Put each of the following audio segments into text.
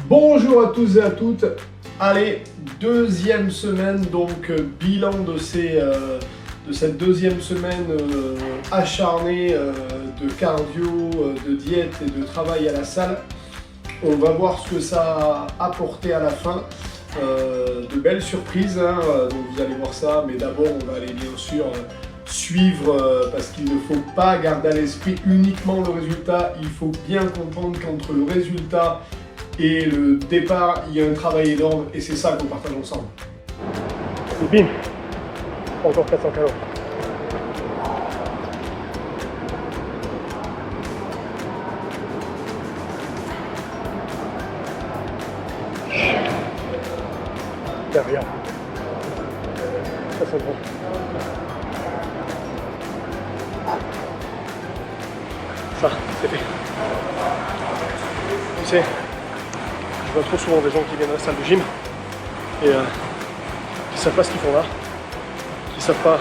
Bonjour à tous et à toutes. Allez, deuxième semaine, donc bilan de cette deuxième semaine acharnée de cardio, de diète et de travail à la salle. On va voir ce que ça a apporté à la fin. De belles surprises, hein, donc vous allez voir ça, mais d'abord on va aller bien sûr suivre parce qu'il ne faut pas garder à l'esprit uniquement le résultat. Il faut bien comprendre qu'entre le résultat et le départ, il y a un travail énorme et c'est ça qu'on partage ensemble. Et bim, encore 400 calories. Derrière. Ça c'est bon. Ça, c'est fait. Tu sais, je vois trop souvent des gens qui viennent à la salle de gym et qui savent pas ce qu'ils font là, qui savent pas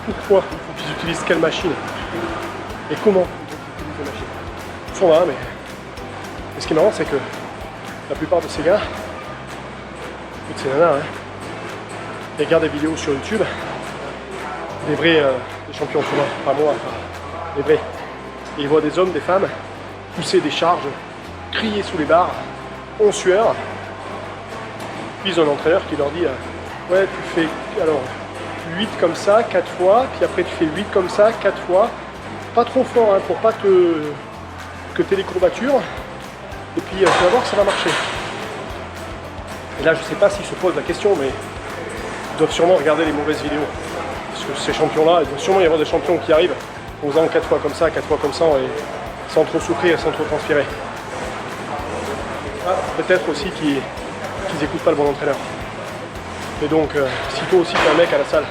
pourquoi il faut qu'ils utilisent quelle machine et comment ils utilisent les machines. Ils sont là, mais ce qui est marrant, c'est que la plupart de ces gars, toutes ces nanas, hein, ils regardent des vidéos sur YouTube, des vrais des champions tournois, pas moi, les vrais. Et ils voient des hommes, des femmes pousser des charges, crier sous les barres, en sueur. Puis ils ont un entraîneur qui leur dit ouais, tu fais alors 8 comme ça, 4 fois, puis après tu fais 8 comme ça, 4 fois. Pas trop fort hein, pour pas que tu aies des courbatures. Et puis tu vas voir que ça va marcher. Et là je sais pas s'ils se posent la question, mais ils doivent sûrement regarder les mauvaises vidéos. Parce que ces champions-là, il doit sûrement y avoir des champions qui arrivent en faisant 4 fois comme ça, 4 fois comme ça, et sans trop souffrir, sans trop transpirer. Ah, peut-être aussi qu'ils n'écoutent pas le bon entraîneur. Et donc, si toi aussi tu es un mec à la salle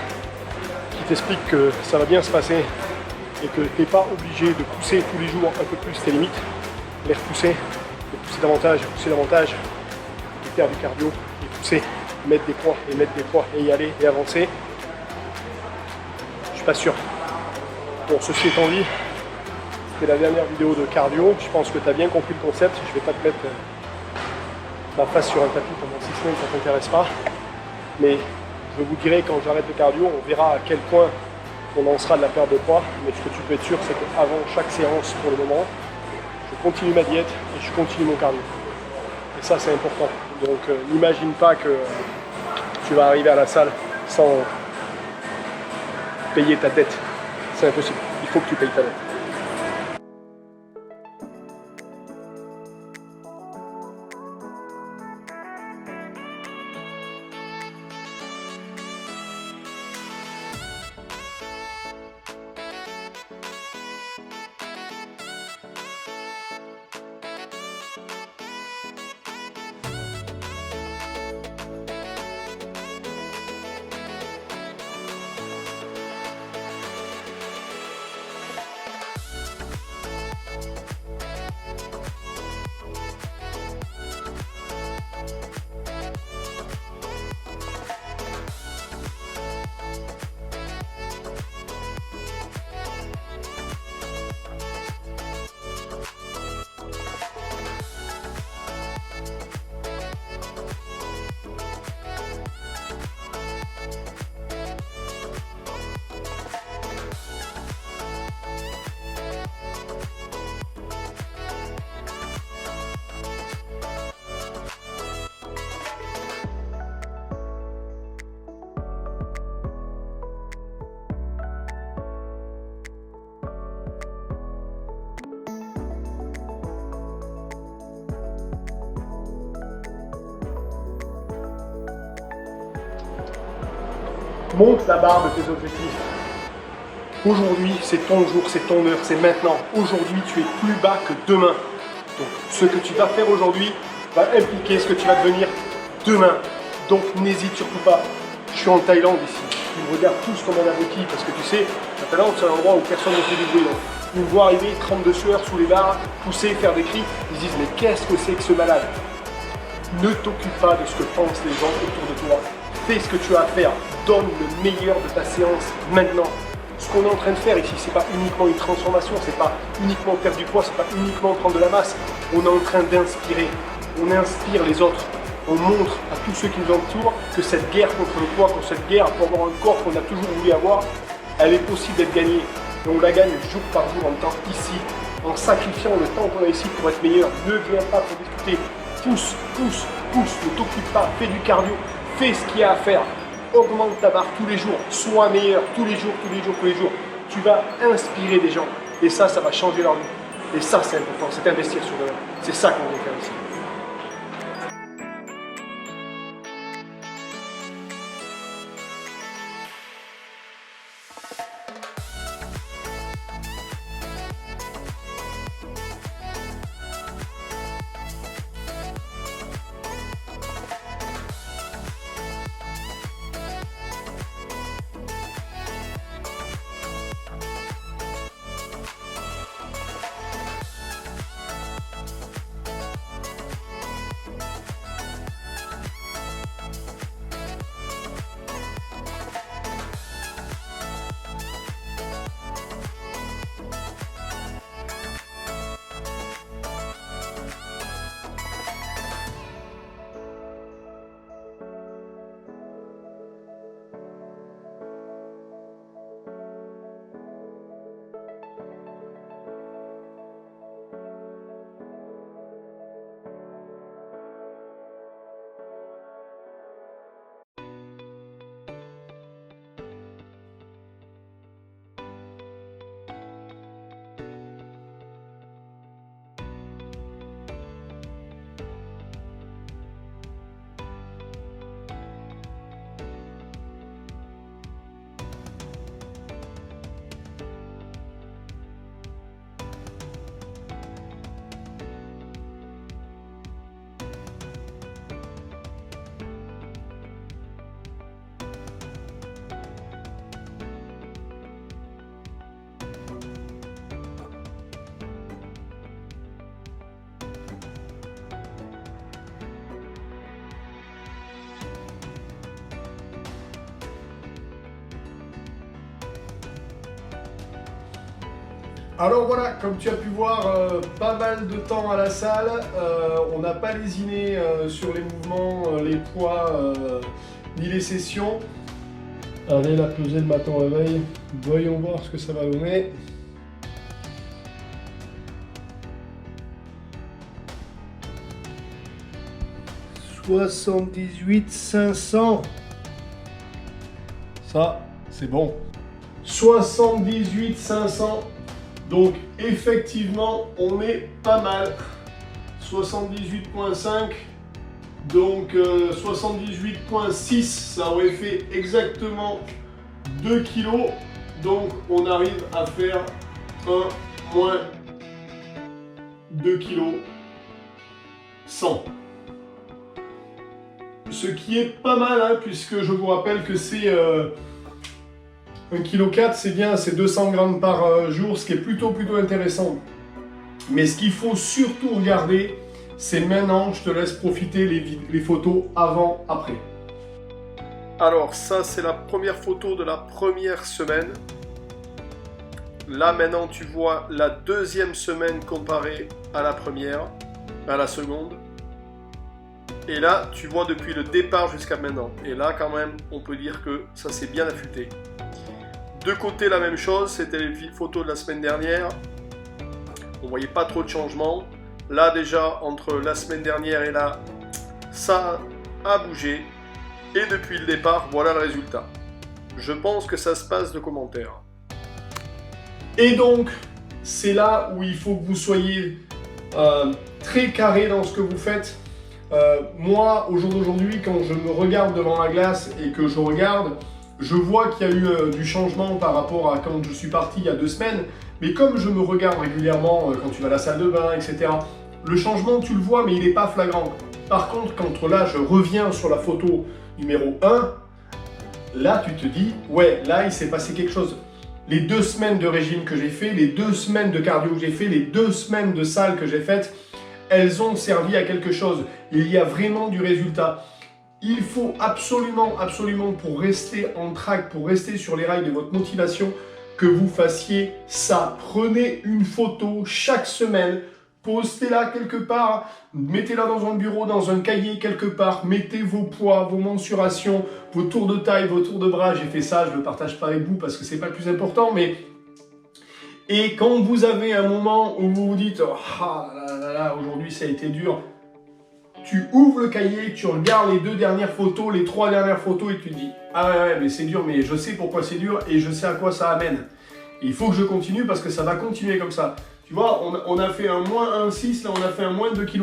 qui t'explique que ça va bien se passer et que tu n'es pas obligé de pousser tous les jours un peu plus tes limites, les repousser, de pousser davantage, et faire du cardio, et pousser, mettre des poids, et y aller, et avancer, je suis pas sûr. Bon, ceci étant dit, c'était la dernière vidéo de cardio. Je pense que tu as bien compris le concept. Je ne vais pas te mettre ma face sur un tapis pendant 6 semaines, ça ne t'intéresse pas. Mais je vous dirai quand j'arrête le cardio, on verra à quel point on en sera de la perte de poids. Mais ce que tu peux être sûr, c'est qu'avant chaque séance, pour le moment, je continue ma diète et je continue mon cardio. Et ça, c'est important. Donc n'imagine pas que tu vas arriver à la salle sans payer ta dette. C'est impossible. Il faut que tu payes ta dette. Monte la barre de tes objectifs. Aujourd'hui, c'est ton jour, c'est ton heure, c'est maintenant. Aujourd'hui, tu es plus bas que demain. Donc, ce que tu vas faire aujourd'hui va impliquer ce que tu vas devenir demain. Donc, n'hésite surtout pas. Je suis en Thaïlande ici. Ils me regardent tous comme un abruti parce que tu sais, la Thaïlande, c'est un endroit où personne ne fait du bruit. Donc, ils me voient arriver, trempe de sueur sous les barres, pousser, faire des cris. Ils se disent, mais qu'est-ce que c'est que ce malade? Ne t'occupe pas de ce que pensent les gens autour de toi. Fais ce que tu as à faire. Donne le meilleur de ta séance maintenant. Ce qu'on est en train de faire ici, c'est pas uniquement une transformation, c'est pas uniquement perdre du poids, c'est pas uniquement prendre de la masse. On est en train d'inspirer, on inspire les autres. On montre à tous ceux qui nous entourent que cette guerre contre le poids, que cette guerre pour avoir un corps qu'on a toujours voulu avoir, elle est possible d'être gagnée. Et on la gagne jour par jour en temps ici, en sacrifiant le temps qu'on a ici pour être meilleur. Ne viens pas pour discuter. Pousse, pousse, pousse, ne t'occupe pas, fais du cardio, fais ce qu'il y a à faire. Augmente ta barre tous les jours, sois meilleur tous les jours, tous les jours, tous les jours. Tu vas inspirer des gens et ça va changer leur vie. Et ça, c'est important, c'est investir sur eux. C'est ça qu'on veut faire ici. Alors voilà, comme tu as pu voir, pas mal de temps à la salle. On n'a pas lésiné sur les mouvements, les poids, ni les sessions. Allez, la pesée le matin au réveil. Voyons voir ce que ça va donner. « 78 500 ». Ça, c'est bon. 78 500. Donc effectivement, on est pas mal. 78,5. Donc 78,6, ça aurait fait exactement 2 kg. Donc on arrive à faire 1 moins 2 kg 100. Ce qui est pas mal, hein, puisque je vous rappelle que c'est 1,4 kg, c'est bien, c'est 200 grammes par jour, ce qui est plutôt intéressant. Mais ce qu'il faut surtout regarder, c'est maintenant, je te laisse profiter les photos avant, après. Alors ça, c'est la première photo de la première semaine. Là maintenant, tu vois la deuxième semaine comparée à la première, à la seconde. Et là, tu vois depuis le départ jusqu'à maintenant. Et là, quand même, on peut dire que ça s'est bien affûté. De côté, la même chose, c'était les photos de la semaine dernière. On voyait pas trop de changements. Là, déjà, entre la semaine dernière et là, ça a bougé. Et depuis le départ, voilà le résultat. Je pense que ça se passe de commentaires. Et donc, c'est là où il faut que vous soyez très carré dans ce que vous faites. Moi, au jour d'aujourd'hui, quand je me regarde devant la glace et que je regarde, je vois qu'il y a eu du changement par rapport à quand je suis parti il y a 2 semaines. Mais comme je me regarde régulièrement quand tu vas à la salle de bain, etc., le changement, tu le vois, mais il n'est pas flagrant. Par contre, quand là, je reviens sur la photo numéro 1, là, tu te dis, ouais, là, il s'est passé quelque chose. Les 2 semaines de régime que j'ai fait, les 2 semaines de cardio que j'ai fait, les 2 semaines de salle que j'ai faites, elles ont servi à quelque chose. Il y a vraiment du résultat. Il faut absolument, pour rester en track, pour rester sur les rails de votre motivation, que vous fassiez ça. Prenez une photo chaque semaine, postez-la quelque part, mettez-la dans un bureau, dans un cahier quelque part, mettez vos poids, vos mensurations, vos tours de taille, vos tours de bras. J'ai fait ça, je ne le partage pas avec vous parce que c'est pas le plus important, mais... Et quand vous avez un moment où vous vous dites « Ah là là, aujourd'hui ça a été dur », tu ouvres le cahier, tu regardes les 2 dernières photos, les 3 dernières photos et tu te dis « Ah ouais, mais c'est dur, mais je sais pourquoi c'est dur et je sais à quoi ça amène. Il faut que je continue parce que ça va continuer comme ça. » Tu vois, on a fait un moins 1,6, là on a fait un moins 2,1 kg.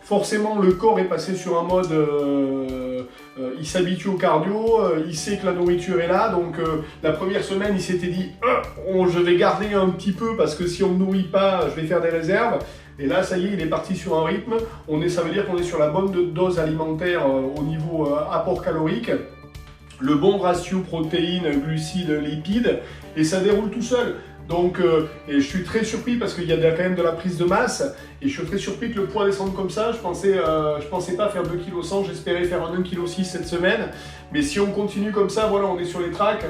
Forcément, le corps est passé sur un mode, il s'habitue au cardio, il sait que la nourriture est là. Donc la première semaine, il s'était dit, je vais garder un petit peu parce que si on ne me nourrit pas, je vais faire des réserves. Et là, ça y est, il est parti sur un rythme. Ça veut dire qu'on est sur la bonne dose alimentaire au niveau apport calorique, le bon ratio protéines, glucides, lipides, et ça déroule tout seul. Donc, et je suis très surpris parce qu'il y a quand même de la prise de masse et je suis très surpris que le poids descende comme ça. Je pensais pas faire 2,1 kg, j'espérais faire un 1,6 kg cette semaine. Mais si on continue comme ça, voilà, on est sur les tracks.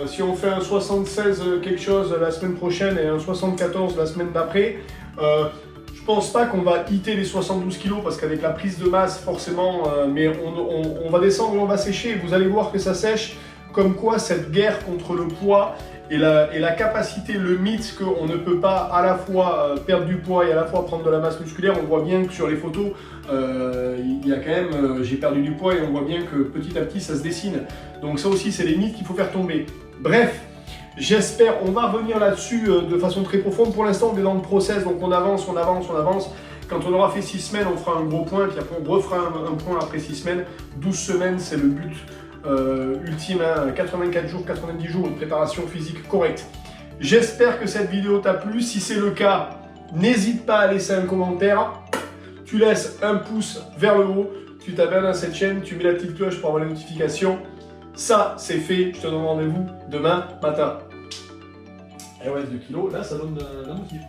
Si on fait un 76 quelque chose la semaine prochaine et un 74 la semaine d'après, je pense pas qu'on va hitter les 72 kg parce qu'avec la prise de masse, forcément, mais on va descendre, on va sécher. Vous allez voir que ça sèche. Comme quoi cette guerre contre le poids et la capacité, le mythe qu'on ne peut pas à la fois perdre du poids et à la fois prendre de la masse musculaire, on voit bien que sur les photos, il y a quand même, j'ai perdu du poids et on voit bien que petit à petit ça se dessine. Donc ça aussi c'est les mythes qu'il faut faire tomber. Bref, j'espère, on va revenir là-dessus de façon très profonde. Pour l'instant on est dans le process, donc on avance. Quand on aura fait 6 semaines, on fera un gros point, puis après on refera un point après 6 semaines. 12 semaines, c'est le but. Ultime, hein, 84 jours, 90 jours, une préparation physique correcte. J'espère que cette vidéo t'a plu. Si c'est le cas, n'hésite pas à laisser un commentaire. Tu laisses un pouce vers le haut, tu t'abonnes à cette chaîne, tu mets la petite cloche pour avoir les notifications. Ça, c'est fait. Je te donne rendez-vous demain matin. Et ouais, 2 kilos, là, ça donne un motif.